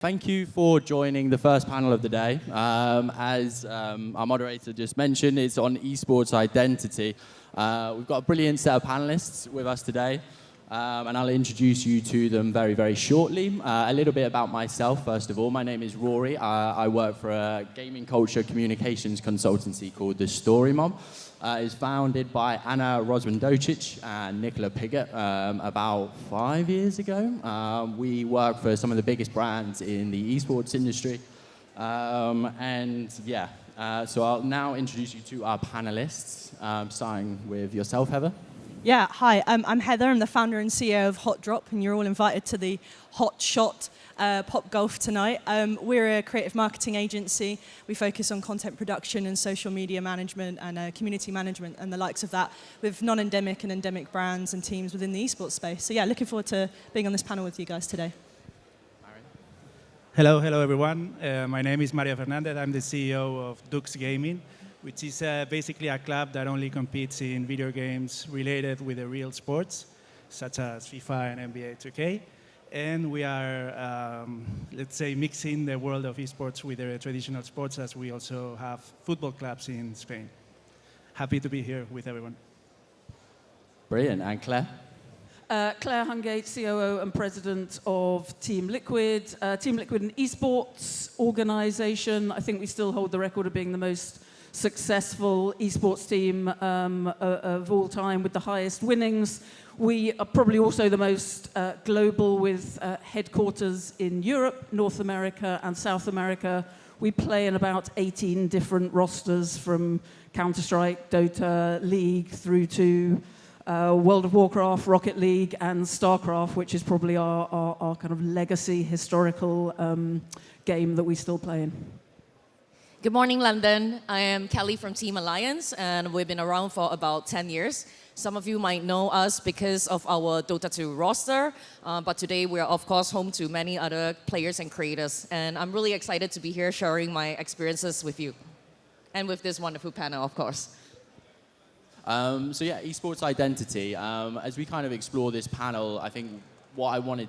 Thank you for joining the first panel of the day. As our moderator just mentioned, it's on esports identity. We've got a brilliant set of panelists with us today, and I'll introduce you to them very, very shortly. A little bit about myself, first of all. My name is Rory. I work for a gaming culture communications consultancy called The Story Mob. It's founded by Anna Rosman-Docic and Nicola Piggott about 5 years ago. We work for some of the biggest brands in the esports industry. So I'll now introduce you to our panelists, starting with yourself, Heather. Yeah, hi, I'm Heather. I'm the founder and CEO of Hot Drop, and you're all invited to the Hot Shot Pop Golf tonight. We're a creative marketing agency. We focus on content production and social media management and community management and the likes of that with non-endemic and endemic brands and teams within the esports space. So yeah, looking forward to being on this panel with you guys today. Hello everyone. My name is Mario Fernandez. I'm the CEO of Dux Gaming, which is basically a club that only competes in video games related with the real sports, such as FIFA and NBA 2K. And we are, let's say, mixing the world of esports with the traditional sports, as we also have football clubs in Spain. Happy to be here with everyone. Brilliant. And Claire? Claire Hungate, COO and President of Team Liquid. Team Liquid, an esports organization. I think we still hold the record of being the most successful esports team of all time with the highest winnings. We are probably also the most global with headquarters in Europe, North America and South America. We play in about 18 different rosters from Counter-Strike, Dota, League through to World of Warcraft, Rocket League and StarCraft, which is probably our kind of legacy historical game that we still play in. Good morning, London. I am Kelly from Team Alliance, and we've been around for about 10 years. Some of you might know us because of our Dota 2 roster, but today we are, of course, home to many other players and creators. And I'm really excited to be here sharing my experiences with you and with this wonderful panel, of course. Esports identity. As we kind of explore this panel, I think what we wanted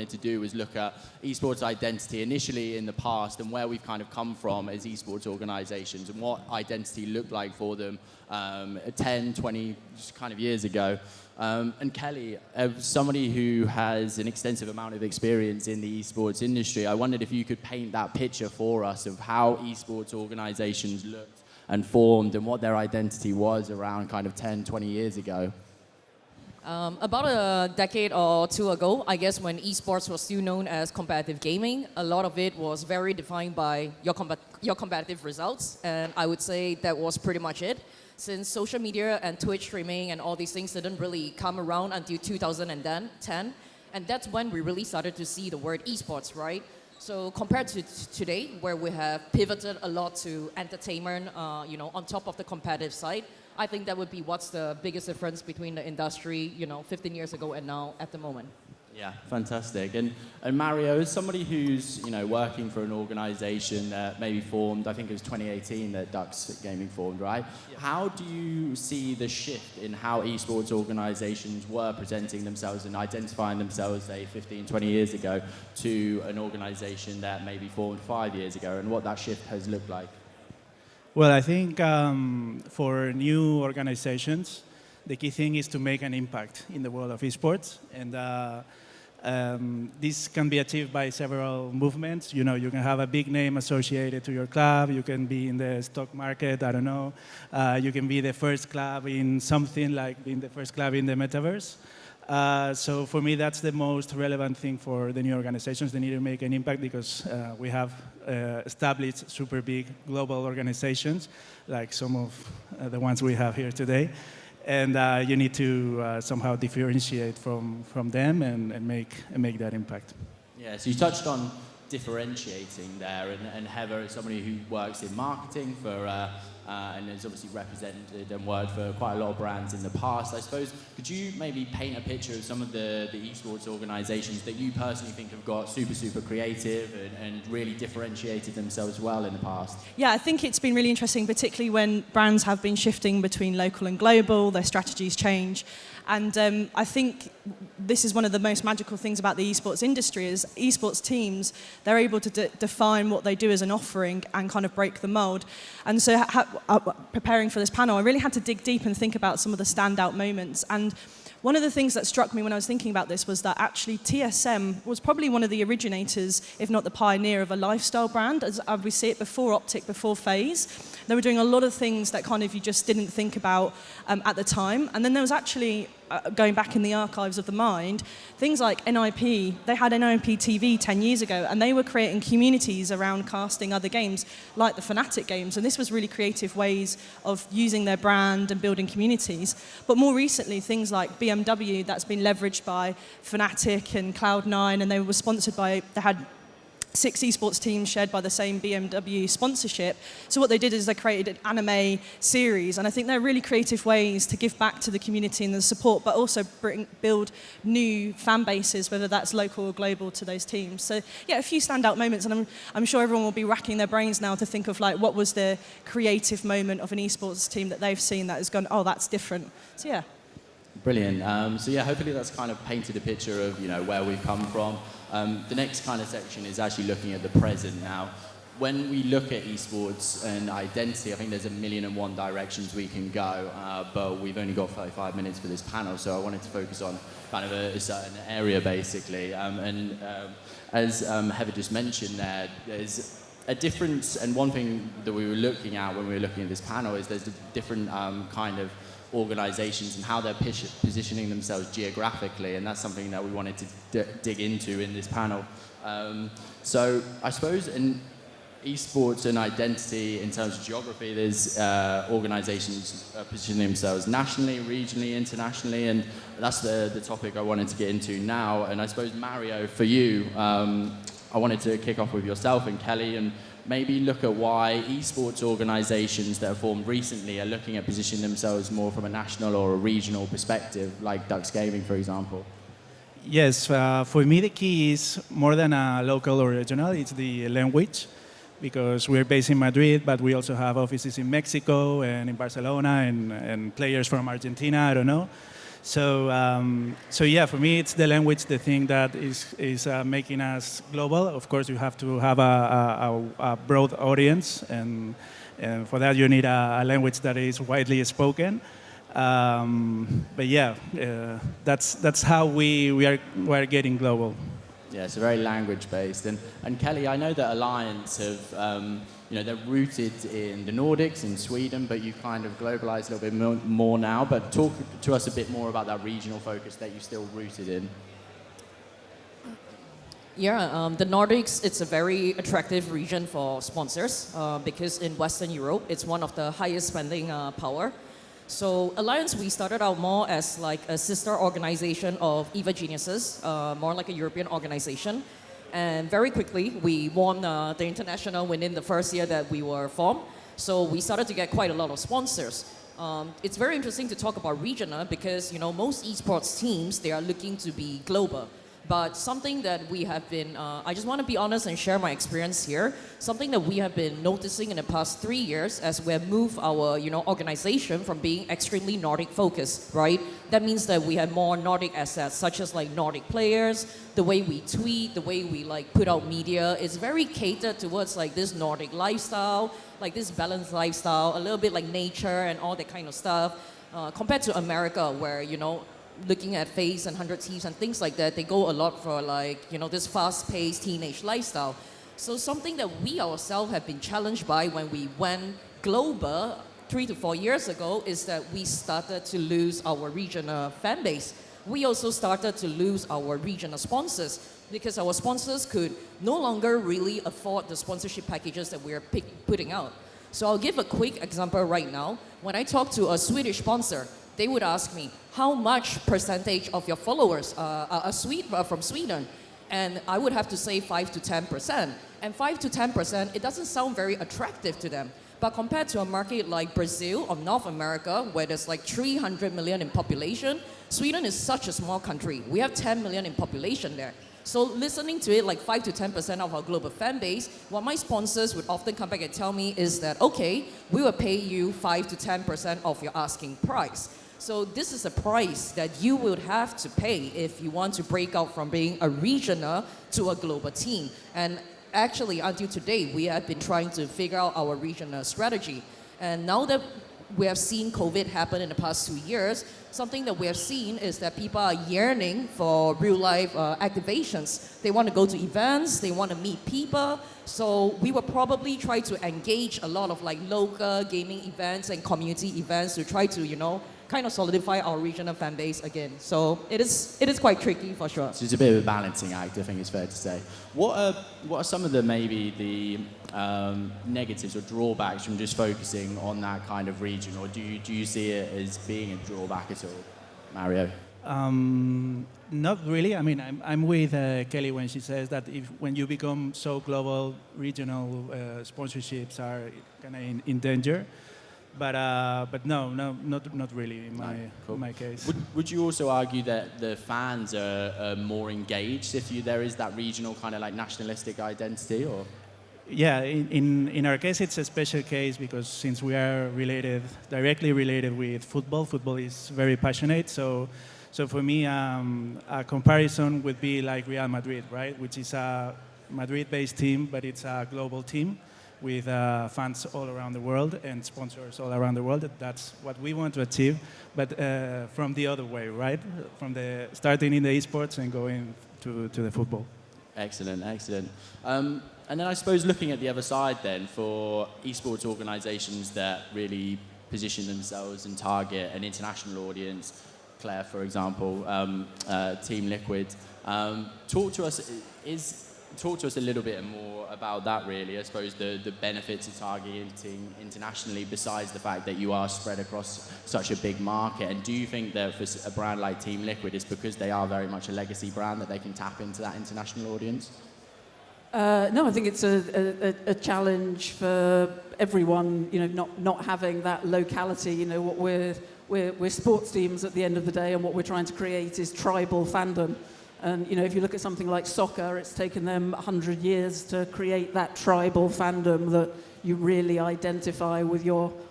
to do was look at esports identity initially in the past and where we've kind of come from as esports organizations and what identity looked like for them 10, 20 kind of years ago. And Kelly, as somebody who has an extensive amount of experience in the esports industry, I wondered if you could paint that picture for us of how esports organizations looked and formed and what their identity was around kind of 10, 20 years ago. About a decade or two ago, I guess when esports was still known as competitive gaming, a lot of it was very defined by your competitive results, and I would say that was pretty much it. Since social media and Twitch streaming and all these things didn't really come around until 2010, and that's when we really started to see the word esports, right? So compared to today, where we have pivoted a lot to entertainment, on top of the competitive side, I think that would be what's the biggest difference between the industry, 15 years ago and now at the moment. Yeah, fantastic. And Mario, as somebody who's working for an organization that maybe formed, I think it was 2018 that Dux Gaming formed, right? Yeah. How do you see the shift in how esports organizations were presenting themselves and identifying themselves, say, 15, 20 years ago to an organization that maybe formed 5 years ago, and what that shift has looked like? Well, I think for new organizations, the key thing is to make an impact in the world of esports. And this can be achieved by several movements. You can have a big name associated to your club. You can be in the stock market, I don't know. You can be the first club in something like being the first club in the metaverse. So for me, that's the most relevant thing for the new organizations. They need to make an impact because we have established super big global organizations, like some of the ones we have here today. And you need to somehow differentiate from them and make that impact. Yeah, so you touched on differentiating there, and Heather, as somebody who works in marketing for and has obviously represented and worked for quite a lot of brands in the past. I suppose, could you maybe paint a picture of some of the esports organizations that you personally think have got super creative and really differentiated themselves well in the past? Yeah, I think it's been really interesting, particularly when brands have been shifting between local and global, their strategies change. And I think this is one of the most magical things about the esports industry is esports teams, they're able to define what they do as an offering and kind of break the mold. And so preparing for this panel, I really had to dig deep and think about some of the standout moments. And one of the things that struck me when I was thinking about this was that actually TSM was probably one of the originators, if not the pioneer, of a lifestyle brand, as we see it before Optic, before FaZe. They were doing a lot of things that kind of you just didn't think about at the time. And then there was actually, going back in the archives of the mind, things like NIP. They had NIP TV 10 years ago, and they were creating communities around casting other games, like the Fnatic games. And this was really creative ways of using their brand and building communities. But more recently, things like BMW, that's been leveraged by Fnatic and Cloud9, and they were sponsored by, they had 6 esports teams shared by the same BMW sponsorship. So what they did is they created an anime series, and I think they're really creative ways to give back to the community and the support, but also build new fan bases, whether that's local or global, to those teams. So yeah, a few standout moments, and I'm sure everyone will be racking their brains now to think of like what was the creative moment of an esports team that they've seen that has gone, oh, that's different. So yeah. Brilliant. So yeah, hopefully that's kind of painted a picture of where we've come from. The next kind of section is actually looking at the present now. When we look at esports and identity, I think there's 1,000,001 directions we can go, but we've only got 35 minutes for this panel, so I wanted to focus on kind of a certain area basically. As Heather just mentioned there's a difference, and one thing that we were looking at when we were looking at this panel is there's a different kind of organizations and how they're positioning themselves geographically, and that's something that we wanted to dig into in this panel. So I suppose in esports and identity in terms of geography, there's organizations positioning themselves nationally, regionally, internationally, and that's the topic I wanted to get into now. And I suppose, Mario, for you, I wanted to kick off with yourself and Kelly, and maybe look at why esports organizations that have formed recently are looking at positioning themselves more from a national or a regional perspective, like Dux Gaming, for example. Yes, for me the key is more than a local or regional, it's the language, because we're based in Madrid, but we also have offices in Mexico and in Barcelona and players from Argentina, I don't know. So yeah, for me it's the language, the thing that is making us global. Of course, you have to have a broad audience, and for that you need a language that is widely spoken. But yeah, that's how we are getting global. Yeah, it's very language-based. And Kelly, I know that Alliance have, they're rooted in the Nordics, in Sweden, but you've kind of globalized a little bit more now. But talk to us a bit more about that regional focus that you're still rooted in. Yeah, the Nordics, it's a very attractive region for sponsors because in Western Europe, it's one of the highest spending power. So Alliance, we started out more as like a sister organization of EVA Geniuses, more like a European organization. And very quickly, we won the international within the first year that we were formed. So we started to get quite a lot of sponsors. It's very interesting to talk about regional because, most esports teams, they are looking to be global. But something that we have been, I just want to be honest and share my experience here, something that we have been noticing in the past 3 years as we have moved our, organization from being extremely Nordic focused, right? That means that we have more Nordic assets, such as like Nordic players, the way we tweet, the way we like put out media is very catered towards like this Nordic lifestyle, like this balanced lifestyle, a little bit like nature and all that kind of stuff, compared to America where, looking at FaZe and 100 Thieves and things like that, they go a lot for like, this fast-paced teenage lifestyle. So something that we ourselves have been challenged by when we went global 3 to 4 years ago is that we started to lose our regional fan base. We also started to lose our regional sponsors because our sponsors could no longer really afford the sponsorship packages that we're putting out. So I'll give a quick example right now. When I talk to a Swedish sponsor, they would ask me, how much percentage of your followers are from Sweden? And I would have to say 5 to 10%. And 5 to 10%, it doesn't sound very attractive to them. But compared to a market like Brazil or North America, where there's like 300 million in population, Sweden is such a small country. We have 10 million in population there. So listening to it, like 5 to 10% of our global fan base, what my sponsors would often come back and tell me is that, okay, we will pay you 5 to 10% of your asking price. So this is a price that you would have to pay if you want to break out from being a regional to a global team. And actually, until today, we have been trying to figure out our regional strategy. And now that we have seen COVID happen in the past 2 years, something that we have seen is that people are yearning for real-life activations. They want to go to events, they want to meet people. So we will probably try to engage a lot of like local gaming events and community events to try to, you know, kind of solidify our regional fan base again. So it is quite tricky for sure. So it's a bit of a balancing act, I think it's fair to say. What are some of the negatives or drawbacks from just focusing on that kind of region, or do you see it as being a drawback at all, Mario? Not really. I mean, I'm with Kelly when she says that when you become so global, regional sponsorships are kind of in danger. But no, not really in my case. Would you also argue that the fans are more engaged if there is that regional kind of like nationalistic identity, or? Yeah, in our case, it's a special case because since we are directly related with football, football is very passionate. So for me, a comparison would be like Real Madrid, right? Which is a Madrid-based team, but it's a global team with fans all around the world and sponsors all around the world. That's what we want to achieve, but from the other way, right? From starting in the esports and going to the football. Excellent. And then I suppose looking at the other side then, for esports organizations that really position themselves and target an international audience, Claire, for example, Team Liquid, talk to us a little bit more about that, really. I suppose the benefits of targeting internationally, besides the fact that you are spread across such a big market. And do you think that for a brand like Team Liquid, it's because they are very much a legacy brand that they can tap into that international audience? No, I think it's a challenge for everyone, you know, not having that locality. You know, what we're sports teams at the end of the day, and what we're trying to create is tribal fandom. And, you know, if you look at something like soccer, it's taken them 100 years to create that tribal fandom that you really identify with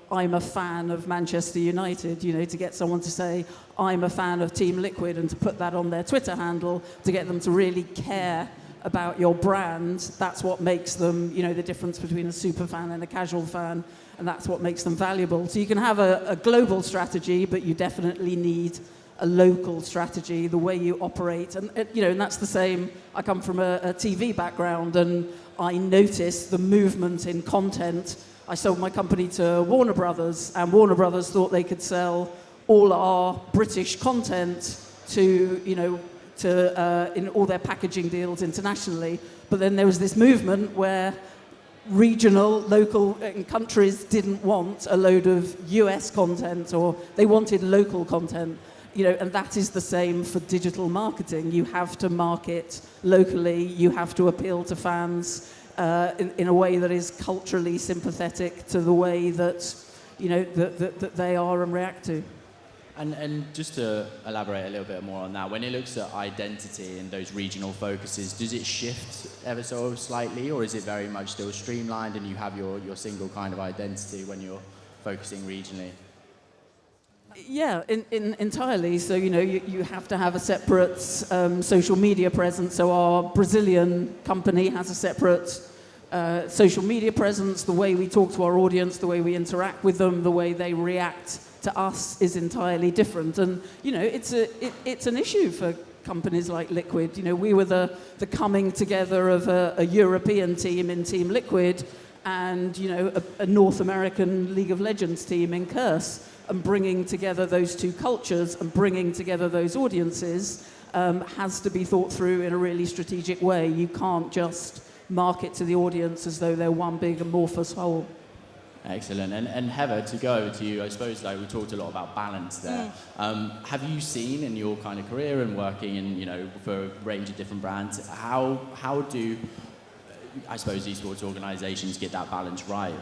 I'm a fan of Manchester United, you know, to get someone to say, I'm a fan of Team Liquid, and to put that on their Twitter handle, to get them to really care about your brand. That's what makes them, you know, the difference between a super fan and a casual fan, and that's what makes them valuable. So you can have a global strategy, but you definitely need a local strategy, the way you operate. And you know, and that's the same. I come from a TV background, and I noticed the movement in content. I sold my company to Warner Brothers, and Warner Brothers thought they could sell all our British content to, you know, in all their packaging deals internationally. But then there was this movement where regional, local countries didn't want a load of US content, or they wanted local content. You know, and that is the same for digital marketing. You have to market locally. You have to appeal to fans in a way that is culturally sympathetic to the way that, you know, that they are and react to. And just to elaborate a little bit more on that, when it looks at identity and those regional focuses, does it shift ever so slightly, or is it very much still streamlined and you have your single kind of identity when you're focusing regionally? Yeah, entirely. So, you know, you have to have a separate social media presence. So our Brazilian company has a separate social media presence. The way we talk to our audience, the way we interact with them, the way they react to us is entirely different. And, you know, it's an issue for companies like Liquid. You know, we were the coming together of a European team in Team Liquid and, you know, a North American League of Legends team in Curse. And bringing together those two cultures and bringing together those audiences has to be thought through in a really strategic way. You can't just market to the audience as though they're one big amorphous whole. Excellent. And Heather, to go over to you, I suppose like we talked a lot about balance there. Have you seen in your kind of career and working in, you know, for a range of different brands, how do, I suppose, esports organizations get that balance right?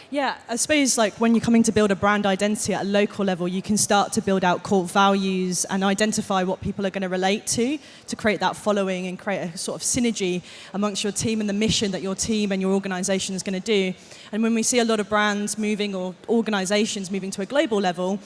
Yeah, I suppose like when you're coming to build a brand identity at a local level, you can start to build out core values and identify what people are going to relate to create that following and create a sort of synergy amongst your team and the mission that your team and your organization is going to do. And when we see a lot of brands moving or organizations moving to a global level,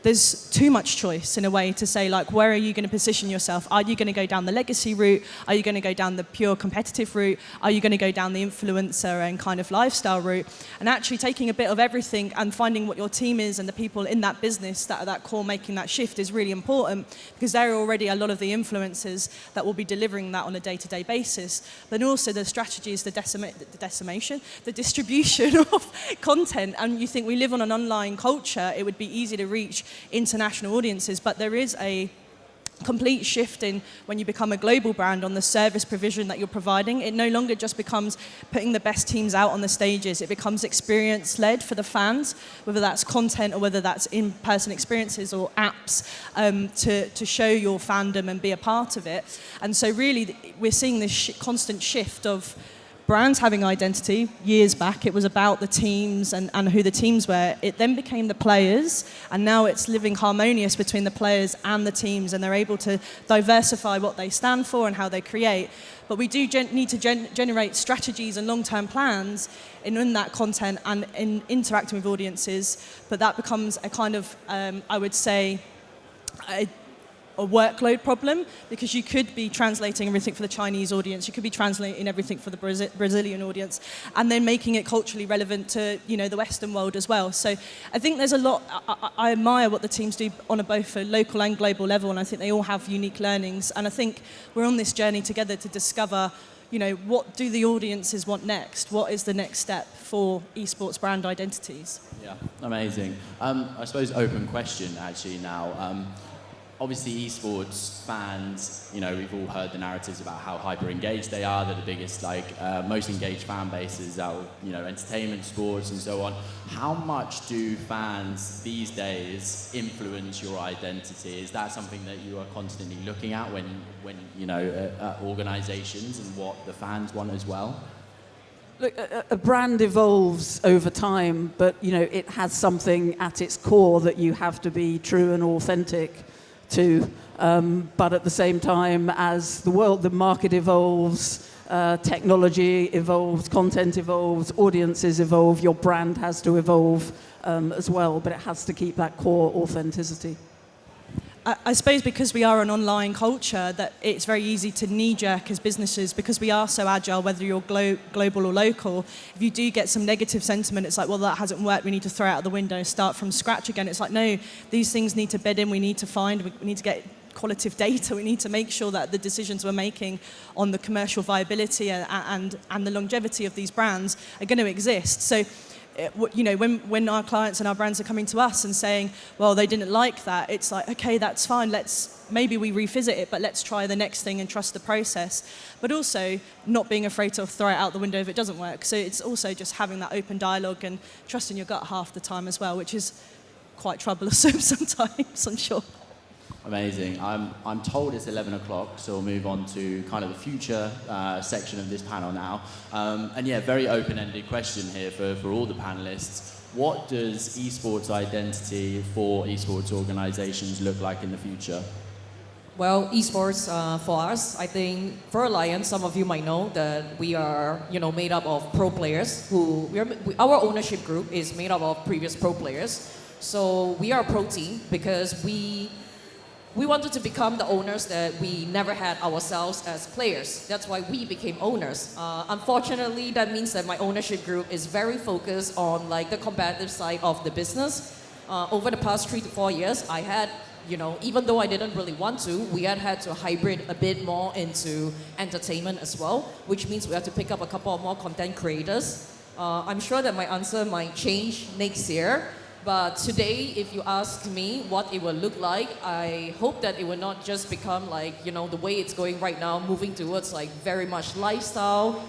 there's too much choice in a way to say, like, where are you going to position yourself? Are you going to go down the legacy route? Are you going to go down the pure competitive route? Are you going to go down the influencer and kind of lifestyle route? And actually taking a bit of everything and finding what your team is and the people in that business that are that core making that shift is really important, because there are already a lot of the influencers that will be delivering that on a day-to-day basis. But also the strategies, the decimation, the distribution of content. And you think we live on an online culture, it would be easy to reach international audiences, but there is a complete shift in when you become a global brand on the service provision that you're providing. It no longer just becomes putting the best teams out on the stages. It becomes experience-led for the fans, whether that's content or whether that's in-person experiences or apps to show your fandom and be a part of it. And so really we're seeing this constant shift of brands having identity. Years back, it was about the teams and who the teams were. It then became the players, and now it's living harmonious between the players and the teams, and they're able to diversify what they stand for and how they create. But we do need to generate strategies and long-term plans in that content and in interacting with audiences, but that becomes a kind of, I would say, a workload problem, because you could be translating everything for the Chinese audience, you could be translating everything for the Brazilian audience, and then making it culturally relevant to the Western world as well. So I think there's a lot. I admire what the teams do on both a local and global level, and I think they all have unique learnings. And I think we're on this journey together to discover, what do the audiences want next? What is the next step for esports brand identities? Yeah, amazing. I suppose open question actually now. Obviously, esports fans, we've all heard the narratives about how hyper-engaged they are. They're the biggest, most engaged fan bases out of, entertainment, sports, and so on. How much do fans these days influence your identity? Is that something that you are constantly looking at when organizations and what the fans want as well? Look, a brand evolves over time, but, it has something at its core that you have to be true and authentic to, but at the same time, as the market evolves, technology evolves, content evolves, audiences evolve, your brand has to evolve as well, but it has to keep that core authenticity. I suppose because we are an online culture, that it's very easy to knee-jerk as businesses, because we are so agile, whether you're global or local. If you do get some negative sentiment, it's like, well, that hasn't worked, we need to throw it out the window, start from scratch again. It's like, no, these things need to bed in, we need to get qualitative data, we need to make sure that the decisions we're making on the commercial viability and the longevity of these brands are going to exist. So when our clients and our brands are coming to us and saying, well, they didn't like that, it's like, okay, that's fine, maybe we revisit it, but let's try the next thing and trust the process. But also not being afraid to throw it out the window if it doesn't work. So it's also just having that open dialogue and trusting your gut half the time as well, which is quite troublesome sometimes, I'm sure. Amazing. I'm told it's 11 o'clock, so we'll move on to kind of the future section of this panel now. And yeah, very open-ended question here for all the panelists. What does esports identity for esports organizations look like in the future? Well, esports for us, I think for Alliance, some of you might know that we are, made up of pro players our ownership group is made up of previous pro players. So we are a pro team because we wanted to become the owners that we never had ourselves as players. That's why we became owners. Unfortunately, that means that my ownership group is very focused on the competitive side of the business. Over the past 3 to 4 years, I had, even though I didn't really want to, we had to hybrid a bit more into entertainment as well, which means we have to pick up a couple of more content creators. I'm sure that my answer might change next year. But today, if you ask me what it will look like, I hope that it will not just become the way it's going right now, moving towards very much lifestyle,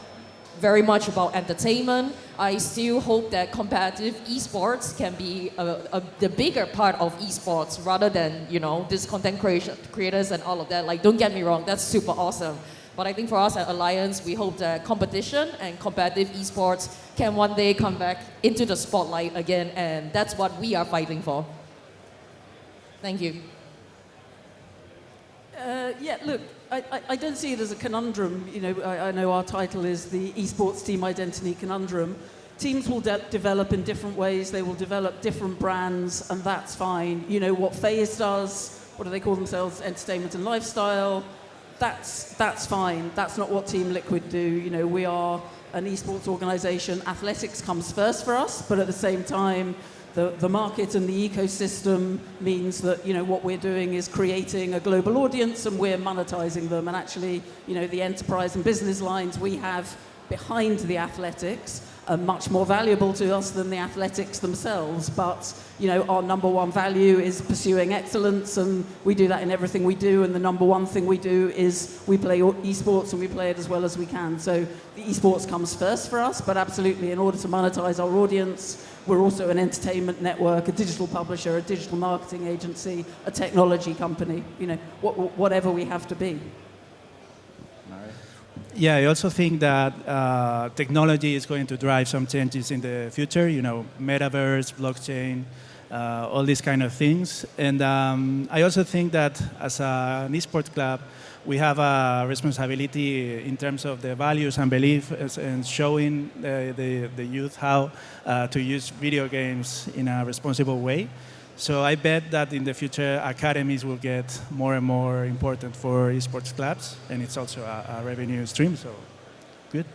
very much about entertainment. I still hope that competitive esports can be the bigger part of esports rather than, this content creators and all of that. Don't get me wrong, that's super awesome. But I think for us at Alliance, we hope that competition and competitive esports can one day come back into the spotlight again, and that's what we are fighting for. Thank you. Yeah, look, I don't see it as a conundrum. You know, I know our title is the Esports Team Identity Conundrum. Teams will develop in different ways. They will develop different brands, and that's fine. You know, what FaZe does, what do they call themselves? Entertainment and lifestyle. That's fine. That's not what Team Liquid do. You know, we are an esports organization. Athletics comes first for us, but at the same time, the market and the ecosystem means that, you know, what we're doing is creating a global audience and we're monetizing them. And actually, you know, the enterprise and business lines we have behind the athletics are much more valuable to us than the athletics themselves. But, you know, our number one value is pursuing excellence, and we do that in everything we do. And the number one thing we do is we play esports, and we play it as well as we can. So the esports comes first for us, but absolutely in order to monetize our audience, we're also an entertainment network, a digital publisher, a digital marketing agency, a technology company, you know, whatever we have to be. Yeah, I also think that technology is going to drive some changes in the future, you know, metaverse, blockchain, all these kind of things. And I also think that as an esports club, we have a responsibility in terms of the values and beliefs and showing the youth how to use video games in a responsible way. So I bet that in the future, academies will get more and more important for esports clubs, and it's also a revenue stream, so good.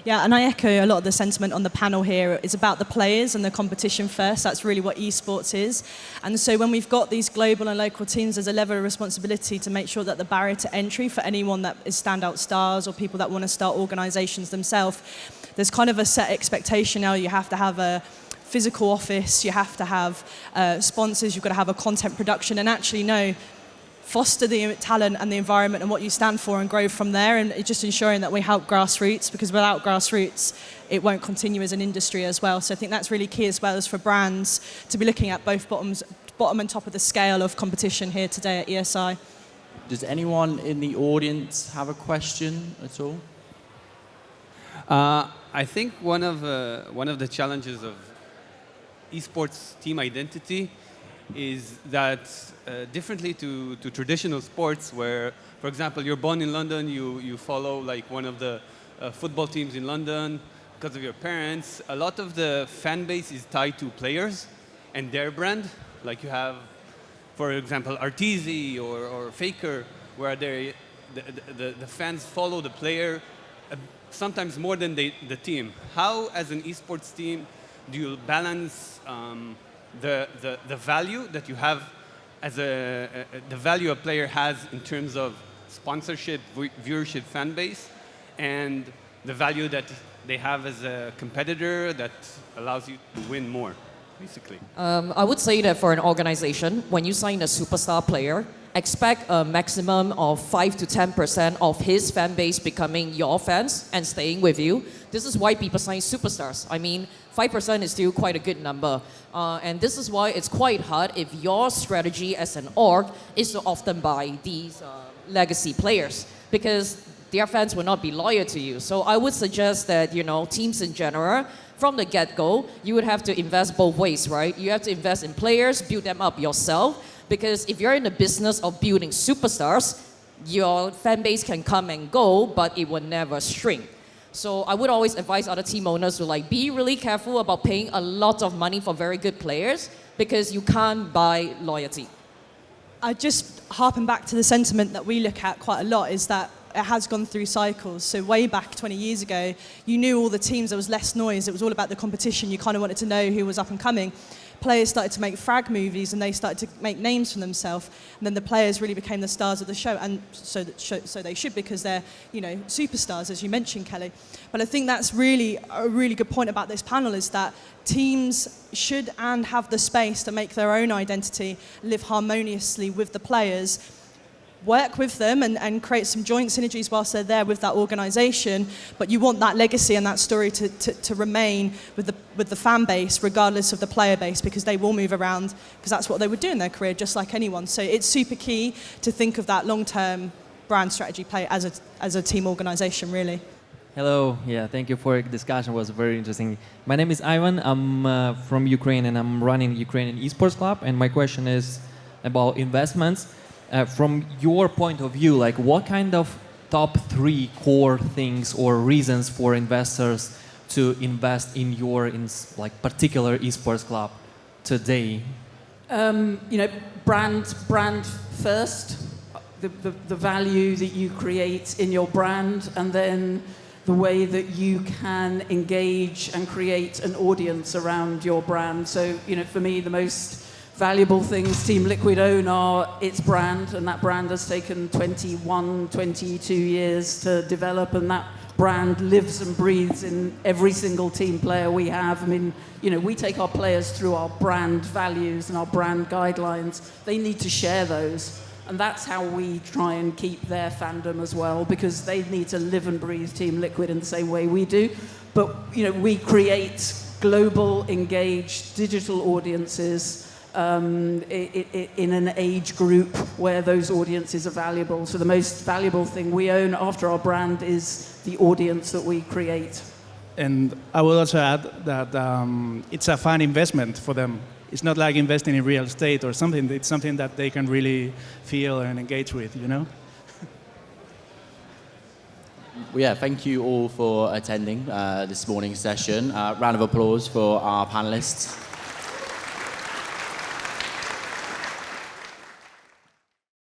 Yeah, and I echo a lot of the sentiment on the panel here. It's about the players and the competition first. That's really what esports is. And so when we've got these global and local teams, there's a level of responsibility to make sure that the barrier to entry for anyone that is standout stars or people that want to start organizations themselves, there's kind of a set expectation now. You have to have a physical office, you have to have sponsors, you've got to have a content production, and actually foster the talent and the environment and what you stand for and grow from there, and just ensuring that we help grassroots, because without grassroots it won't continue as an industry as well. So I think that's really key, as well as for brands to be looking at both bottom and top of the scale of competition here today at ESI. Does anyone in the audience have a question at all? I think one of the challenges of esports team identity is that differently to traditional sports, where, for example, you're born in London, you follow like one of the football teams in London because of your parents. A lot of the fan base is tied to players and their brand. Like you have, for example, Arteezy or Faker, where the fans follow the player sometimes more than the team. How, as an esports team, do you balance the value that you have as the value a player has in terms of sponsorship, viewership, fan base, and the value that they have as a competitor that allows you to win more, basically? I would say that for an organization, when you sign a superstar player, expect a maximum of 5 to 10% of his fan base becoming your fans and staying with you. This is why people sign superstars. I mean, 5% is still quite a good number. And this is why it's quite hard if your strategy as an org is to often buy these legacy players, because their fans will not be loyal to you. So I would suggest that, you know, teams in general, from the get-go, you would have to invest both ways, right? You have to invest in players, build them up yourself, because if you're in the business of building superstars, your fan base can come and go, but it will never shrink. So I would always advise other team owners to be really careful about paying a lot of money for very good players, because you can't buy loyalty. I just harpen back to the sentiment that we look at quite a lot, is that it has gone through cycles. So way back 20 years ago, you knew all the teams, there was less noise, it was all about the competition, you kind of wanted to know who was up and coming. Players started to make frag movies and they started to make names for themselves, and then the players really became the stars of the show, and so they should, because they're, you know, superstars, as you mentioned, Kelly. But I think that's really a really good point about this panel, is that teams should and have the space to make their own identity, live harmoniously with the players, work with them and create some joint synergies whilst they're there with that organisation, but you want that legacy and that story to remain with the fan base, regardless of the player base, because they will move around, because that's what they would do in their career, just like anyone. So it's super key to think of that long-term brand strategy play as a team organization, really? Hello, yeah, thank you for the discussion. It was very interesting. My name is Ivan. I'm from Ukraine and I'm running Ukrainian Esports Club. And my question is about investments. From your point of view, like what kind of top 3 core things or reasons for investors to invest in your like particular esports club today? Brand first, the value that you create in your brand, and then the way that you can engage and create an audience around your brand. So, for me, the most valuable things Team Liquid own are its brand, and that brand has taken 21, 22 years to develop, and that brand lives and breathes in every single team player we have. I mean, we take our players through our brand values and our brand guidelines. They need to share those. And that's how we try and keep their fandom as well, because they need to live and breathe Team Liquid in the same way we do. But, we create global, engaged digital audiences in an age group where those audiences are valuable. So the most valuable thing we own after our brand is the audience that we create. And I will also add that it's a fun investment for them. It's not like investing in real estate or something. It's something that they can really feel and engage with, Well, yeah, thank you all for attending this morning's session. Round of applause for our panelists.